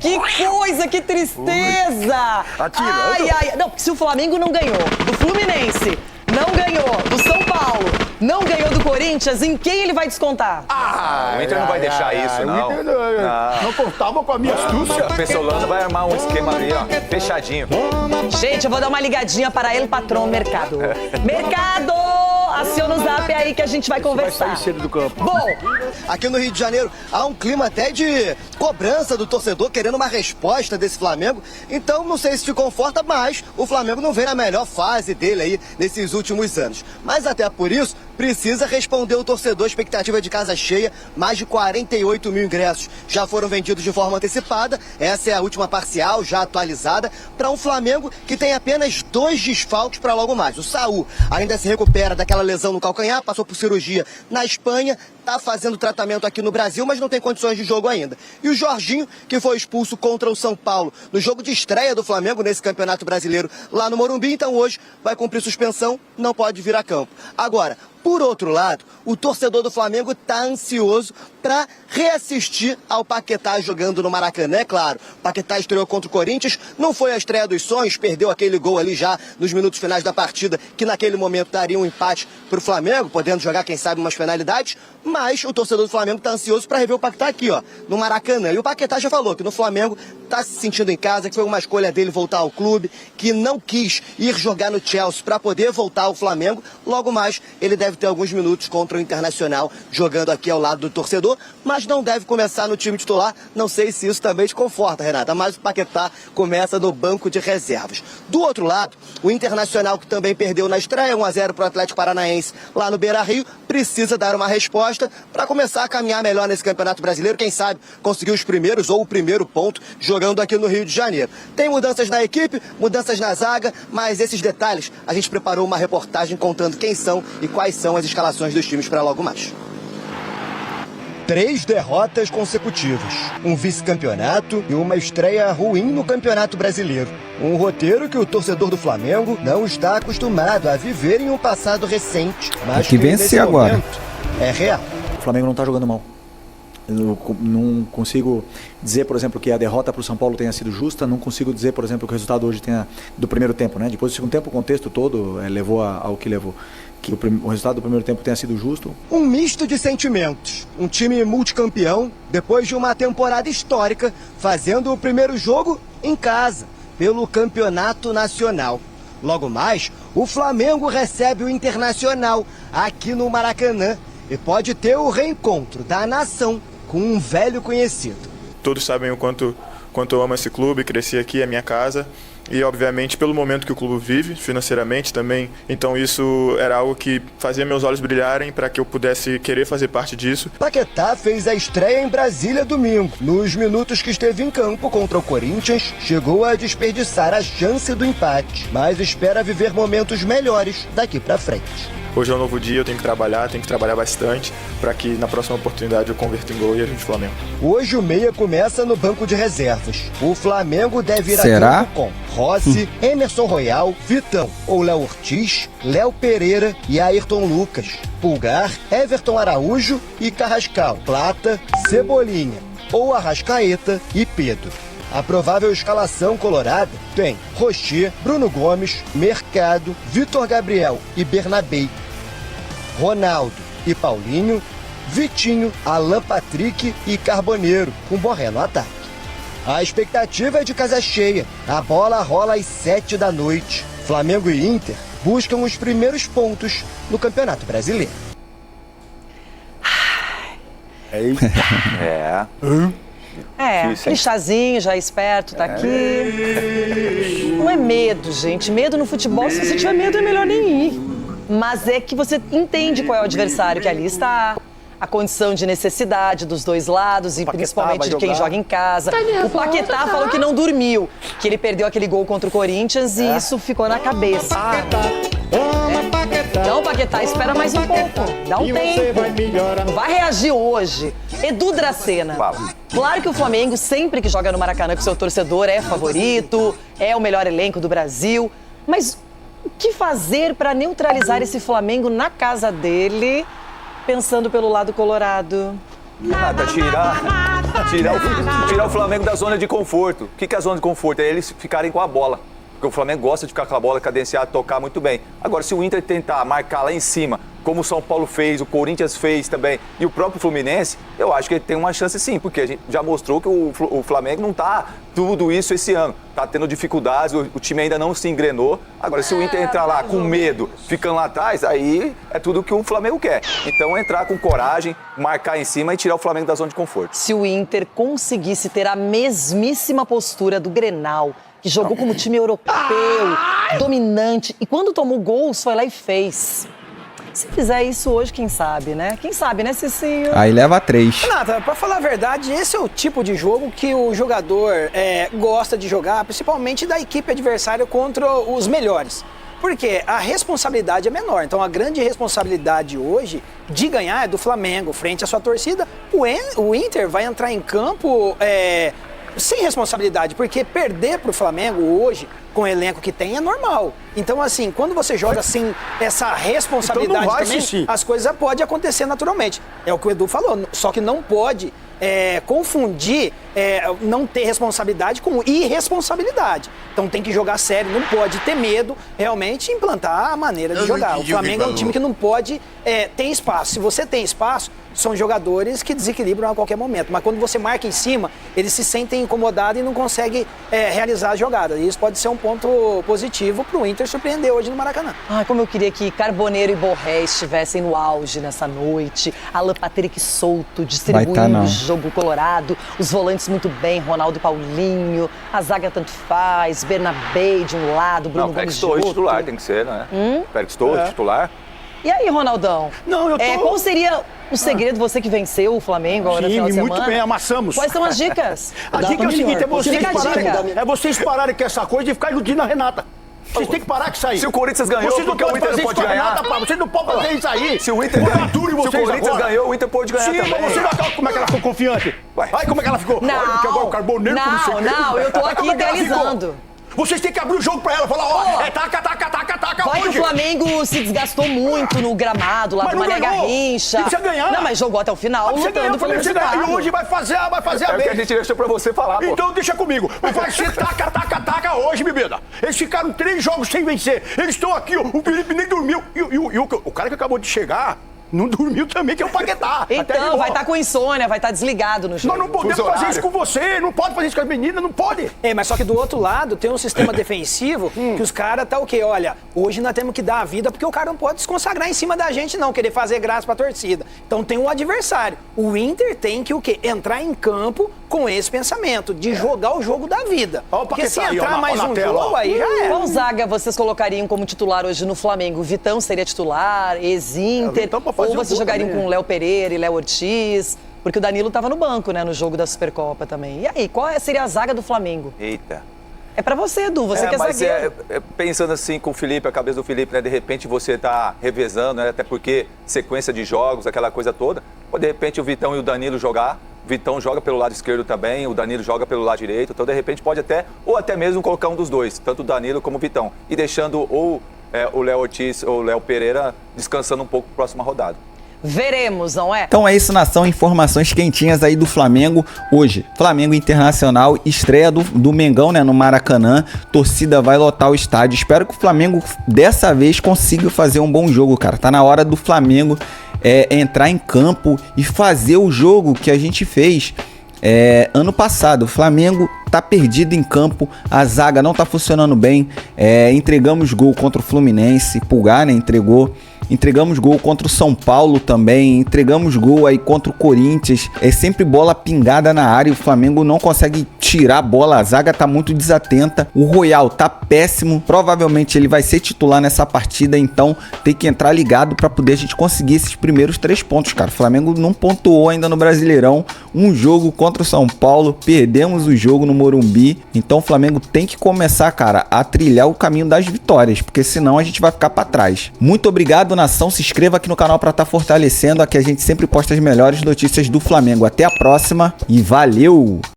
Que coisa, que tristeza! Ai. Não, se o Flamengo não ganhou do Fluminense, não ganhou do São Paulo, não ganhou do Corinthians, em quem ele vai descontar? O Inter não vai deixar isso, não. Não contava com a minha astúcia. O Pessolano vai armar um esquema ali, ó, fechadinho. Gente, eu vou dar uma ligadinha para ele, patrão Mercado. Mercado! Aciona o zap aí que a gente vai conversar. Vai sair cedo do campo. Bom, aqui no Rio de Janeiro há um clima até de cobrança do torcedor querendo uma resposta desse Flamengo. Então não sei se te conforta, mas o Flamengo não vem na melhor fase dele aí nesses últimos anos. Mas até por isso precisa responder o torcedor, expectativa de casa cheia, mais de 48 mil ingressos já foram vendidos de forma antecipada. Essa é a última parcial, já atualizada, para um Flamengo que tem apenas 2 desfalques para logo mais. O Saúl ainda se recupera daquela lesão no calcanhar, passou por cirurgia na Espanha, está fazendo tratamento aqui no Brasil, mas não tem condições de jogo ainda. E o Jorginho, que foi expulso contra o São Paulo no jogo de estreia do Flamengo nesse Campeonato Brasileiro lá no Morumbi, então hoje vai cumprir suspensão, não pode vir a campo. Agora, por outro lado, o torcedor do Flamengo está ansioso para reassistir ao Paquetá jogando no Maracanã, é claro. O Paquetá estreou contra o Corinthians, não foi a estreia dos sonhos, perdeu aquele gol ali já nos minutos finais da partida, que naquele momento daria um empate para o Flamengo, podendo jogar, quem sabe, umas penalidades, mas o torcedor do Flamengo está ansioso para rever o Paquetá aqui, ó, no Maracanã. E o Paquetá já falou que no Flamengo está se sentindo em casa, que foi uma escolha dele voltar ao clube, que não quis ir jogar no Chelsea para poder voltar ao Flamengo. Logo mais, ele deve ter alguns minutos contra o Internacional, jogando aqui ao lado do torcedor, mas não deve começar no time titular. Não sei se isso também te conforta, Renata, mas o Paquetá começa no banco de reservas. Do outro lado, o Internacional, que também perdeu na estreia, 1-0 para o Atlético Paranaense lá no Beira-Rio, precisa dar uma resposta para começar a caminhar melhor nesse Campeonato Brasileiro, quem sabe conseguir os primeiros ou o primeiro ponto jogando aqui no Rio de Janeiro. Tem mudanças na equipe, mudanças na zaga, mas esses detalhes a gente preparou uma reportagem contando quem são e quais são as escalações dos times para logo mais. 3 derrotas consecutivas, um vice-campeonato e uma estreia ruim no Campeonato Brasileiro. Um roteiro que o torcedor do Flamengo não está acostumado a viver em um passado recente, mas que vencer agora. É real. O Flamengo não está jogando mal. Eu não consigo dizer, por exemplo, que a derrota para o São Paulo tenha sido justa. Não consigo dizer, por exemplo, que o resultado hoje tenha do primeiro tempo, né? Depois do segundo tempo, o contexto todo levou ao que levou. Que o resultado do primeiro tempo tenha sido justo. Um misto de sentimentos. Um time multicampeão, depois de uma temporada histórica, fazendo o primeiro jogo em casa, pelo Campeonato Nacional. Logo mais, o Flamengo recebe o Internacional aqui no Maracanã e pode ter o reencontro da nação com um velho conhecido. Todos sabem o quanto eu amo esse clube, cresci aqui, é minha casa. E, obviamente, pelo momento que o clube vive, financeiramente também. Então, isso era algo que fazia meus olhos brilharem para que eu pudesse querer fazer parte disso. Paquetá fez a estreia em Brasília domingo. Nos minutos que esteve em campo contra o Corinthians, chegou a desperdiçar a chance do empate, mas espera viver momentos melhores daqui para frente. Hoje é um novo dia, eu tenho que trabalhar bastante para que na próxima oportunidade eu converta em gol e a gente Flamengo. Hoje o meia começa no banco de reservas. O Flamengo deve ir a campo com Rossi, Emerson Royal, Vitão ou Léo Ortiz, Léo Pereira e Ayrton Lucas, Pulgar, Everton Araújo e Carrascal, Plata, Cebolinha ou Arrascaeta e Pedro. A provável escalação colorada tem Rocher, Bruno Gomes, Mercado, Vitor Gabriel e Bernabé, Ronaldo e Paulinho, Vitinho, Alan Patrick e Carboneiro, com Borré no ataque. A expectativa é de casa cheia. A bola rola às 7 da noite. Flamengo e Inter buscam os primeiros pontos no Campeonato Brasileiro. Aquele chazinho já esperto tá aqui. Não é medo, gente. Medo no futebol, se você tiver medo, é melhor nem ir. Mas é que você entende qual é o adversário que ali está. A condição de necessidade dos dois lados e principalmente de quem joga em casa. O Paquetá falou que não dormiu, que ele perdeu aquele gol contra o Corinthians e isso ficou na cabeça. Então, Paquetá, espera mais um pouco. Dá um tempo. Não vai reagir hoje. Edu Dracena. Claro que o Flamengo, sempre que joga no Maracanã com seu torcedor, é favorito, é o melhor elenco do Brasil. Mas o que fazer para neutralizar esse Flamengo na casa dele, pensando pelo lado colorado? Nada, tirar Tirar o Flamengo da zona de conforto. O que é a zona de conforto? É eles ficarem com a bola. Porque o Flamengo gosta de ficar com a bola cadenciada, tocar muito bem. Agora, se o Inter tentar marcar lá em cima, como o São Paulo fez, o Corinthians fez também, e o próprio Fluminense, eu acho que ele tem uma chance sim, porque a gente já mostrou que o Flamengo não está tudo isso esse ano. Está tendo dificuldades, o time ainda não se engrenou. Agora, se o Inter entrar lá com medo, ficando lá atrás, aí é tudo que o Flamengo quer. Então, entrar com coragem, marcar em cima e tirar o Flamengo da zona de conforto. Se o Inter conseguisse ter a mesmíssima postura do Grenal, que jogou como time europeu, dominante, e quando tomou gols, foi lá e fez. Se fizer isso hoje, quem sabe, né? Quem sabe, né, Cicinho? Aí leva 3. Renata, pra falar a verdade, esse é o tipo de jogo que o jogador gosta de jogar, principalmente da equipe adversária contra os melhores. Porque a responsabilidade é menor. Então, a grande responsabilidade hoje de ganhar é do Flamengo, frente à sua torcida. O Inter vai entrar em campo sem responsabilidade, porque perder pro Flamengo hoje, com o elenco que tem, é normal. Então, assim, quando você joga sem essa responsabilidade então também, as coisas podem acontecer naturalmente. É o que o Edu falou, só que não pode confundir não ter responsabilidade com irresponsabilidade. Então tem que jogar sério, não pode ter medo, realmente implantar a maneira de jogar. O Flamengo é um time que não pode ter espaço. Se você tem espaço, são jogadores que desequilibram a qualquer momento. Mas quando você marca em cima, eles se sentem incomodados e não conseguem realizar a jogada. E isso pode ser um ponto positivo para o Inter surpreender hoje no Maracanã. Ai, como eu queria que Carboneiro e Borré estivessem no auge nessa noite. Alan Patrick solto, distribuindo o jogo colorado. Os volantes muito bem, Ronaldo e Paulinho. A zaga tanto faz, Bernabé de um lado, Bruno Gomes de outro. Titular tem que ser, né? Pérez Torres, titular. E aí, Ronaldão? Não, eu tô... qual seria o segredo, você que venceu o Flamengo agora no final de semana? Muito bem, amassamos. Quais são as dicas? A dica é o seguinte, vocês pararem com essa coisa de ficar iludindo a Renata. Vocês têm que parar com isso aí. Se o Corinthians ganhou, vocês não porque o Inter não pode ganhar. Renata, vocês não podem fazer isso aí. Se o Inter Corinthians ganhou, o Inter pode ganhar também. Sim, você viu como é que ela ficou confiante? Ai, como é que ela ficou? Não, olha, que agora o Carboneiro... Não, eu tô aqui idealizando. Vocês têm que abrir o jogo pra ela, falar, taca vai hoje. Que o Flamengo se desgastou muito no gramado lá do Mané Garrincha. Precisa ganhar. Não, mas jogou até o final, lutando pelo resultado. E hoje vai fazer a bem. É o que a gente deixou pra você falar, pô. Então deixa comigo. Vai ser taca hoje, bebida. Eles ficaram 3 jogos sem vencer. Eles estão aqui, ó. O Felipe nem dormiu. E o cara que acabou de chegar... Não dormiu também, que é o Paquetá. Então, vai estar com insônia, vai estar desligado no jogo. Nós não podemos fazer isso com você, não pode fazer isso com as meninas, não pode. Mas só que do outro lado tem um sistema defensivo que os caras tá o quê? Olha, hoje nós temos que dar a vida porque o cara não pode se consagrar em cima da gente não, querer fazer graça pra torcida. Então tem um adversário. O Inter tem que o quê? Entrar em campo com esse pensamento, de jogar o jogo da vida. Porque se entrar mais um jogo, aí já é. Qual zaga vocês colocariam como titular hoje no Flamengo? Vitão seria titular, ex-Inter... Ou você jogaria com Léo Pereira e Léo Ortiz? Porque o Danilo estava no banco, né, no jogo da Supercopa também. E aí, qual seria a zaga do Flamengo? Eita. É pra você, Edu, você que é zagueiro. Pensando assim com o Felipe, a cabeça do Felipe, né, de repente você tá revezando, né, até porque sequência de jogos, aquela coisa toda. Ou de repente o Vitão e o Danilo jogar. O Vitão joga pelo lado esquerdo também, o Danilo joga pelo lado direito. Então, de repente, pode ou até mesmo colocar um dos dois, tanto o Danilo como o Vitão. E deixando o Léo Ortiz ou o Léo Pereira descansando um pouco para a próxima rodada. Veremos, não é? Então é isso, nação. Informações quentinhas aí do Flamengo hoje. Flamengo Internacional, estreia do Mengão, né, no Maracanã. Torcida vai lotar o estádio. Espero que o Flamengo dessa vez consiga fazer um bom jogo, cara. Tá na hora do Flamengo entrar em campo e fazer o jogo que a gente fez ano passado. O Flamengo tá perdido em campo, a zaga não tá funcionando bem. Entregamos gol contra o Fluminense, Pulgar, né, entregamos gol contra o São Paulo também, entregamos gol aí contra o Corinthians, é sempre bola pingada na área, o Flamengo não consegue tirar a bola, a zaga tá muito desatenta, o Royal tá péssimo, provavelmente ele vai ser titular nessa partida, então tem que entrar ligado para poder a gente conseguir esses primeiros 3 pontos, cara. O Flamengo não pontuou ainda no Brasileirão, um jogo contra o São Paulo, perdemos o jogo no Morumbi, então o Flamengo tem que começar, cara, a trilhar o caminho das vitórias, porque senão a gente vai ficar para trás. Muito obrigado, nação, se inscreva aqui no canal para estar fortalecendo, aqui a gente sempre posta as melhores notícias do Flamengo. Até a próxima e valeu!